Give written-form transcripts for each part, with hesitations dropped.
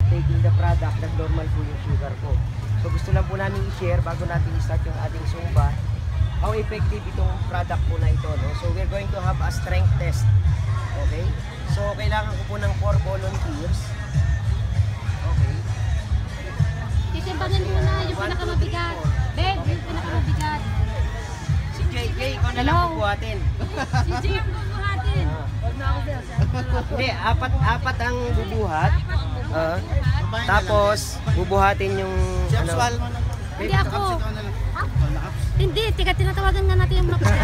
taking the product, nag-normal po yung sugar ko. So gusto lang po namin i-share bago natin i-start yung ating Zumba, how effective itong product po na ito. No? So we're going to have a strength test. Okay? So kailangan ko po ng 4 volunteers. Okay. Titimbangan muna yung pinakamabigat. Babe, yung pinakamabigat. Si JK, ikaw na lang bubuhatin. Si Jay ang bubuhatin. Hindi, apat ang bubuhat. Tapos, bubuhatin yung ano. Hindi ako. Hindi, tika tinatawagan nga natin yung mabigat.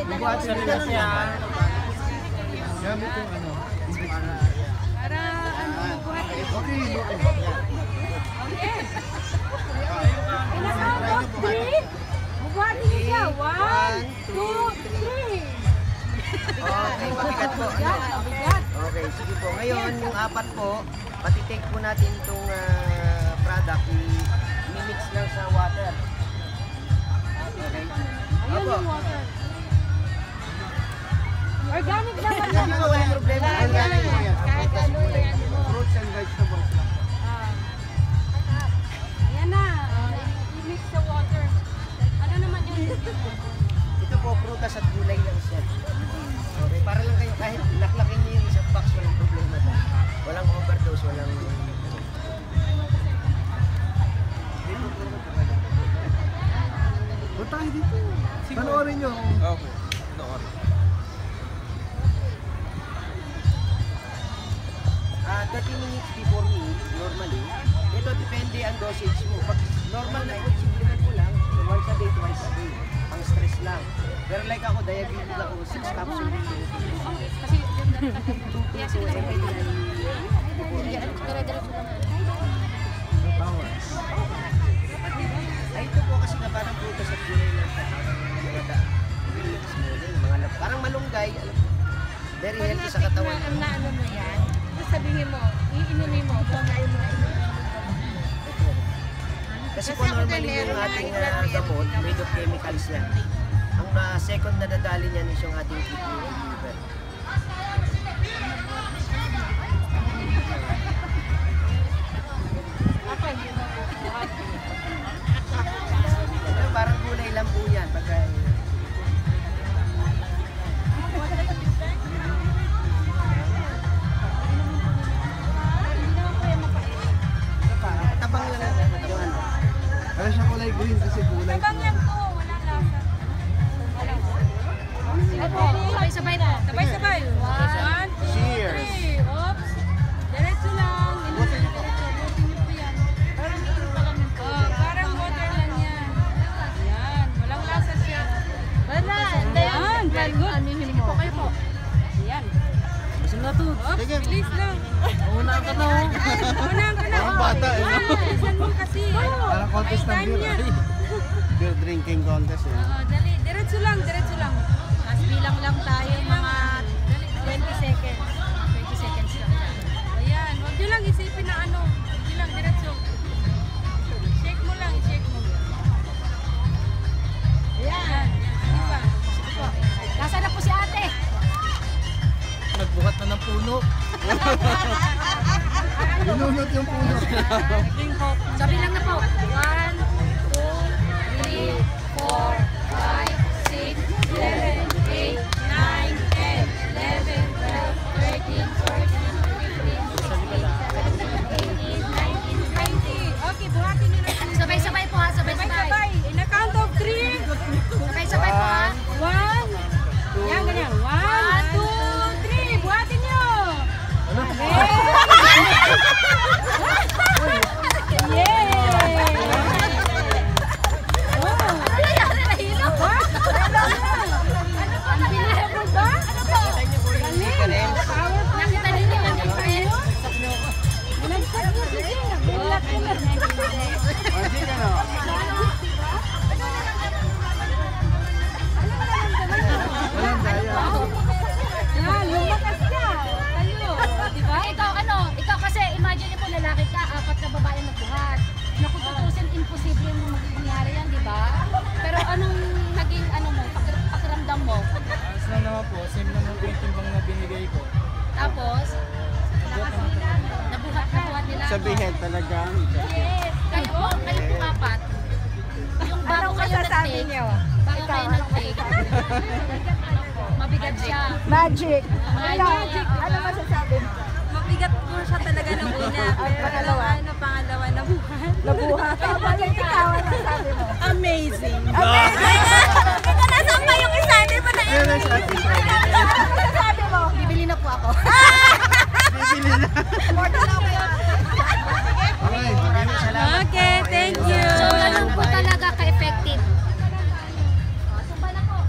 Bubuhatin nila siya. Gamit yung ano. Para ano, bubuhatin. Okay. Bubuhatin niyo siya. 1, 2, 3. Okay, mabigat po. Okay, sige po. Ngayon, yung apat po, pati-take po natin itong product, i-mix lang sa water. Okay. Ayun yung water. Organic naman. Hindi po, walang problema. Organic. Kahit ano yan. Fruits and vegetables. Ayan na. I-mix sa water. Ano naman yun? Ito po, prutas at gulay lang siya. Okay, para lang kayo, kahit laklakin niyo yung isang box, walang problema to. Walang overdose, walang... Punta kayo dito. Panoorin nyo. Okay. Panoorin. 30 minutes before meal, normally, ito depende ang dosage mo. Pag normal na food supplement mo lang, once a day, twice a day. Ang stress lang. Pero like ako, diabetes ako, 6 capsules. Kasi yung dati sige na Ay, ito po kasi na parang prutas at gulay lang siya. Parang malunggay. Very healthy sa katawan. Ang naano mo yan, sabihin mo, iinumin mo, pangkain mo. Kasi po normally yung ating gamot, made of chemicals yan. Ang second na dadali niyan is yung ating kidney and liver. Pero parang gulay lang po yan. Pagka... Tabang lang yung ano. Kaya siya kulay green kasi gulay. Tabang lang to, walang lasa. Sabay-sabay na. Sabay-sabay. 1, 2, 3. Oops. Diretso lang. Diretso. Buti niyo po yan. Parang water lang yan. Yan. Walang lasa siya. Wala. Yan. Very good. Sige po, kayo po. Yan. Gusto na to. Oops. Bilis lang. Una ka na. Unang ka na. Parang bata eh. Isan mo kasi. Parang contest ng Time beer. yan. Beer drinking contest eh. Oo, dali. Diretso lang, diretso lang. Mas bilang lang tayo mga 20 seconds. 20 seconds lang. Ayan, huwag nyo lang isipin na ano. Huwag nyo lang, diretso. Shake mo lang, i-shake mo. Ayan. Sige pa. Sige po. Nasaan na po si ate? Nagbuhat na ng puno. Binunot yung puno. Sabi lang na po. 1, 2, 3, 4, 5, 6, 7, 8, 9, 10, 11, 12, 13, 14, 15, 16, 17, 18, 19, 20. Okay, buhatin nyo na. Sabay-sabay po ha, sabay-sabay. In a count of 3. Sabay-sabay po ha. 1. Yan, ganyan. 1, 2, 3. Buhatin nyo. timbang mo. Ayos lang naman po. Same naman po yung timbang na binigay ko. Tapos, nabuhat nila ako. Sabihin talagang. Yes. Kayo po apat. Yung bago kayo nag-take. Bago kayo nag-take. Mabigat siya. Magic. Magic. Ano masasabi mo? Mabigat po siya talaga ng una. Pero pangalawa nabuhat. Nabuhat. Bakit ikaw? Ano masasabi mo? Amazing. Amazing!